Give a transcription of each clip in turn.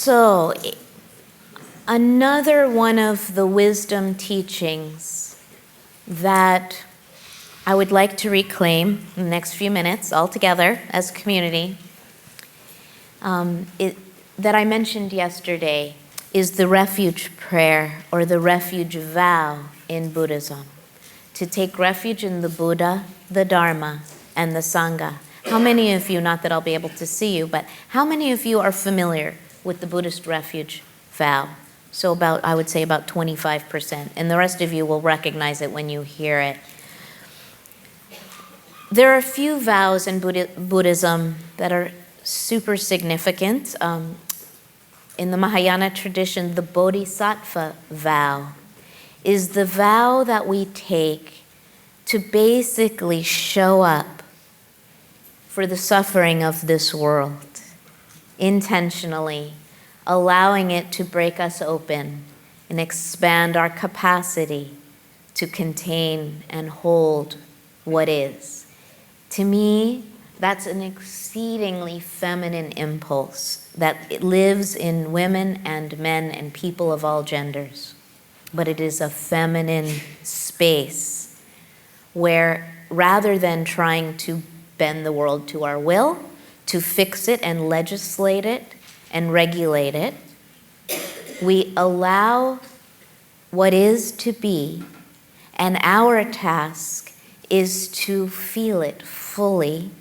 So, another one of the wisdom teachings that I would like to reclaim in the next few minutes all together as a community that I mentioned yesterday is the Refuge Prayer or the Refuge Vow in Buddhism. To take refuge in the Buddha, the Dharma, and the Sangha. How many of you, not that I'll be able to see you, but how many of you are familiar with the Buddhist Refuge Vow? So I would say about 25%. And the rest of you will recognize it when you hear it. There are a few vows in Buddhism that are super significant. In the Mahayana tradition, the Bodhisattva Vow is the vow that we take to basically show up for the suffering of this world, intentionally, allowing it to break us open and expand our capacity to contain and hold what is. To me, that's an exceedingly feminine impulse that it lives in women and men and people of all genders. But it is a feminine space where rather than trying to bend the world to our will, to fix it and legislate it and regulate it, we allow what is to be, and our task is to feel it fully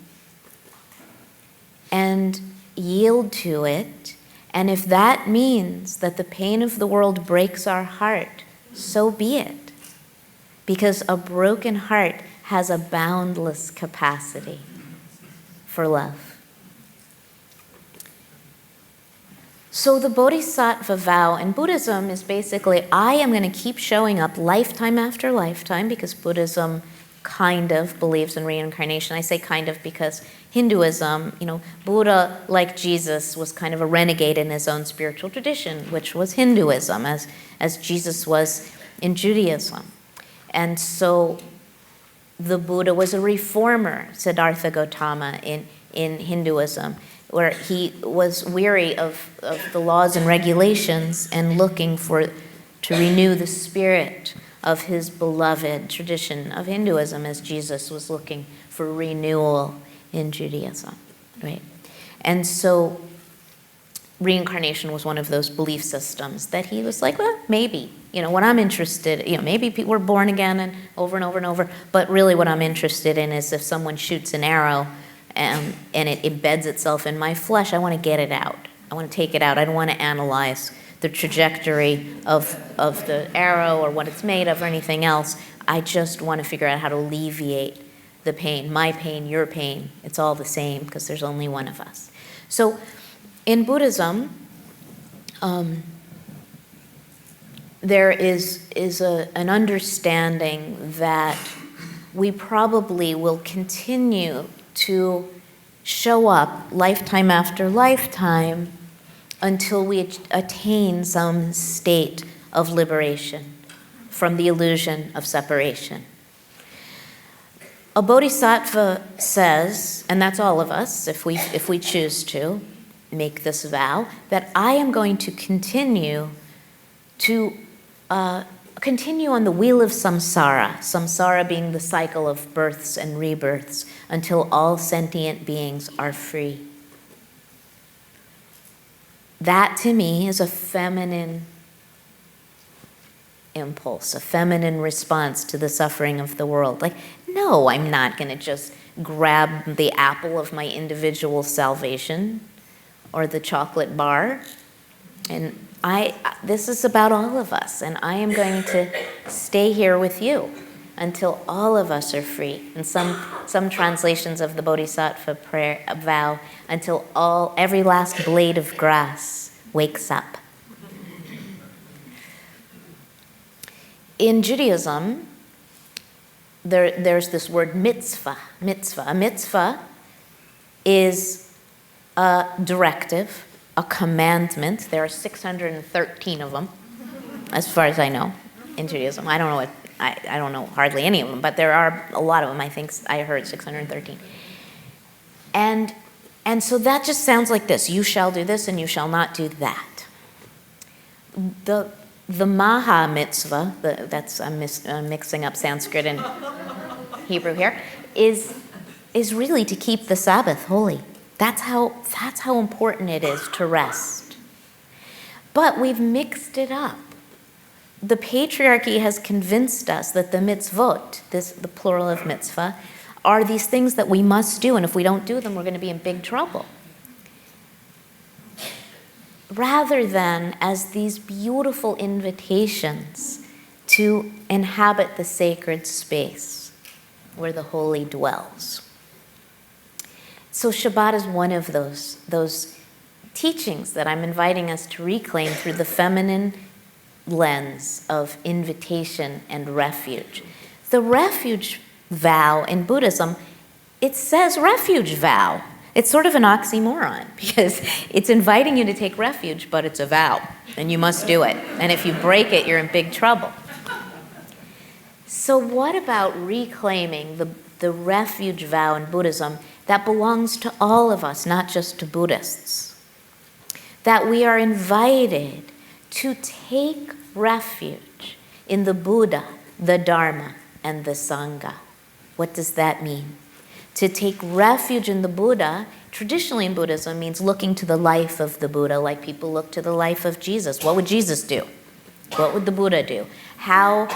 and yield to it. And if that means that the pain of the world breaks our heart, so be it. Because a broken heart has a boundless capacity for love. So the Bodhisattva vow in Buddhism is basically, I am going to keep showing up lifetime after lifetime, because Buddhism kind of believes in reincarnation. I say kind of because Hinduism, Buddha, like Jesus, was kind of a renegade in his own spiritual tradition, which was Hinduism, as Jesus was in Judaism. And so the Buddha was a reformer, Siddhartha Gautama, in Hinduism, where he was weary of the laws and regulations and looking to renew the spirit of his beloved tradition of Hinduism, as Jesus was looking for renewal in Judaism, right? And so reincarnation was one of those belief systems that he was like, well, maybe, what I'm interested, maybe people were born again and over and over and over, but really what I'm interested in is if someone shoots an arrow and it embeds itself in my flesh, I want to get it out. I want to take it out. I don't want to analyze the trajectory of the arrow or what it's made of or anything else. I just want to figure out how to alleviate the pain, my pain, your pain. It's all the same because there's only one of us. So in Buddhism, there is an understanding that we probably will continue to show up lifetime after lifetime until we attain some state of liberation from the illusion of separation. A bodhisattva says, and that's all of us, if we choose to make this vow, that I am going to continue on the wheel of samsara being the cycle of births and rebirths, until all sentient beings are free. That, to me, is a feminine impulse, a feminine response to the suffering of the world. Like, no, I'm not going to just grab the apple of my individual salvation or the chocolate bar. And this is about all of us, and I am going to stay here with you until all of us are free. And some translations of the Bodhisattva prayer vow, until every last blade of grass wakes up. In Judaism, there's this word mitzvah. A mitzvah is a directive, a commandment. There are 613 of them, as far as I know, in Judaism. I don't know hardly any of them, but there are a lot of them. I think I heard 613. And so that just sounds like this: you shall do this and you shall not do that. The Maha mitzvah, I'm mixing up Sanskrit and Hebrew here, is really to keep the Sabbath holy. That's how important it is to rest. But we've mixed it up. The patriarchy has convinced us that the mitzvot, the plural of mitzvah, are these things that we must do, and if we don't do them, we're going to be in big trouble. Rather than as these beautiful invitations to inhabit the sacred space where the holy dwells. So Shabbat is one of those teachings that I'm inviting us to reclaim through the feminine lens of invitation and refuge. The refuge vow in Buddhism, it says refuge vow. It's sort of an oxymoron because it's inviting you to take refuge, but it's a vow, and you must do it. And if you break it, you're in big trouble. So what about reclaiming the refuge vow in Buddhism that belongs to all of us, not just to Buddhists? That we are invited to take refuge in the Buddha, the Dharma, and the Sangha. What does that mean? To take refuge in the Buddha, traditionally in Buddhism, means looking to the life of the Buddha, like people look to the life of Jesus. What would Jesus do? What would the Buddha do? How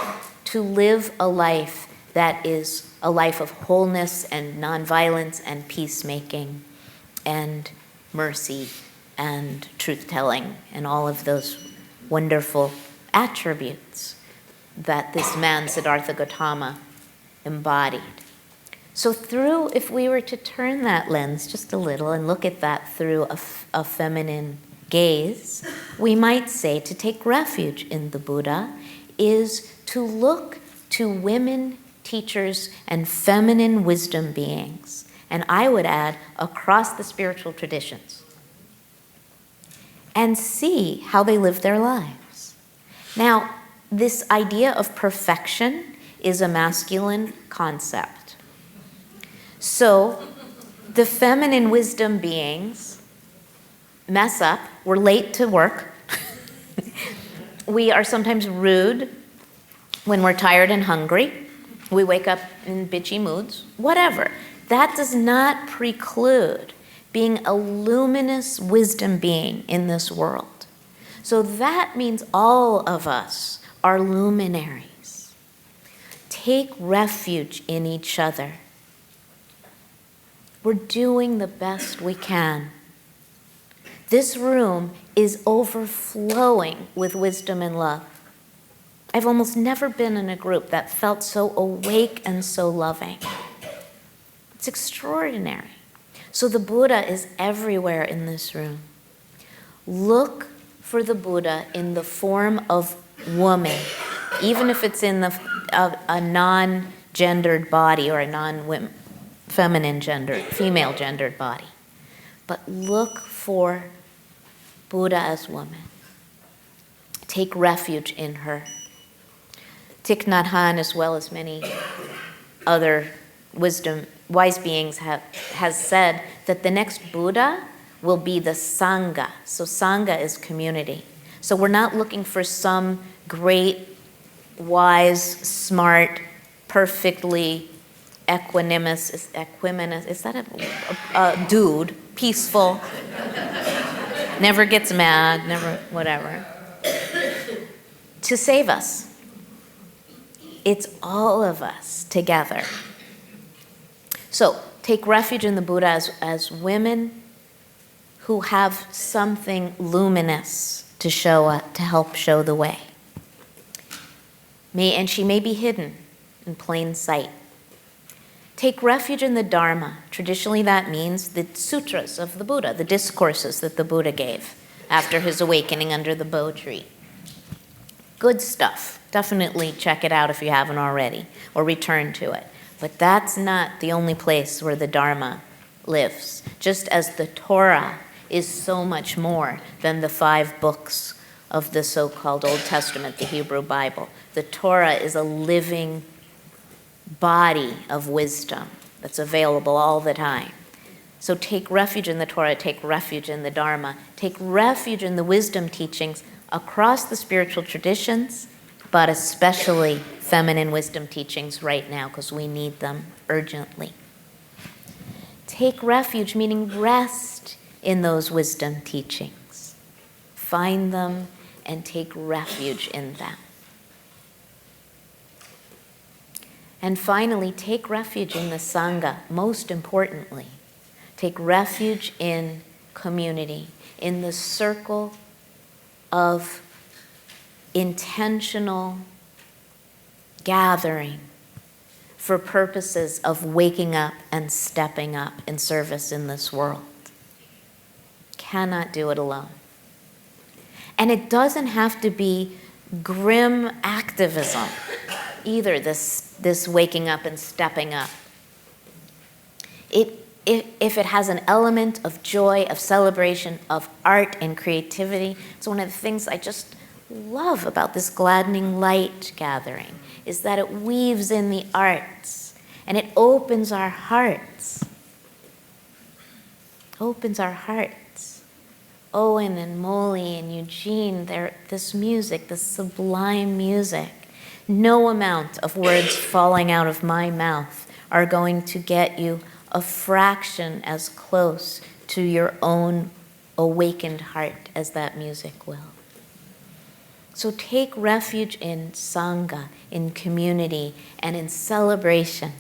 to live a life that is a life of wholeness and nonviolence and peacemaking and mercy and truth-telling and all of those wonderful attributes that this man, Siddhartha Gautama, embodied. So if we were to turn that lens just a little and look at that through a feminine gaze, we might say to take refuge in the Buddha is to look to women teachers and feminine wisdom beings, and I would add across the spiritual traditions, and see how they live their lives. Now, this idea of perfection is a masculine concept. So the feminine wisdom beings mess up. We're late to work. We are sometimes rude when we're tired and hungry. We wake up in bitchy moods, whatever. That does not preclude being a luminous wisdom being in this world. So that means all of us are luminaries. Take refuge in each other. We're doing the best we can. This room is overflowing with wisdom and love. I've almost never been in a group that felt so awake and so loving. It's extraordinary. So the Buddha is everywhere in this room. Look for the Buddha in the form of woman, even if it's in a non-gendered body or a non-feminine gendered, female gendered body. But look for Buddha as woman. Take refuge in her. Thich Nhat Hanh, as well as many other wise beings, has said that the next Buddha will be the Sangha. So Sangha is community. So we're not looking for some great, wise, smart, perfectly equanimous, is that a dude, peaceful, never gets mad, never whatever, to save us. It's all of us together. So take refuge in the Buddha as women who have something luminous to help show the way. And she may be hidden in plain sight. Take refuge in the Dharma. Traditionally that means the sutras of the Buddha, the discourses that the Buddha gave after his awakening under the Bo tree. Good stuff. Definitely check it out if you haven't already, or return to it. But that's not the only place where the Dharma lives. Just as the Torah is so much more than the 5 books of the so-called Old Testament, the Hebrew Bible. The Torah is a living body of wisdom that's available all the time. So take refuge in the Torah, take refuge in the Dharma, take refuge in the wisdom teachings across the spiritual traditions, but especially feminine wisdom teachings right now, because we need them urgently. Take refuge, meaning rest in those wisdom teachings. Find them and take refuge in them. And finally, take refuge in the Sangha, most importantly. Take refuge in community, in the circle of intentional gathering for purposes of waking up and stepping up in service in this world. Cannot do it alone. And it doesn't have to be grim activism either, this waking up and stepping up. If it has an element of joy, of celebration, of art and creativity, it's one of the things I just love about this Gladdening Light gathering, is that it weaves in the arts and it opens our hearts. Opens our hearts. Owen and Molly and Eugene, this music, this sublime music, no amount of words falling out of my mouth are going to get you a fraction as close to your own awakened heart as that music will. So take refuge in Sangha, in community, and in celebration.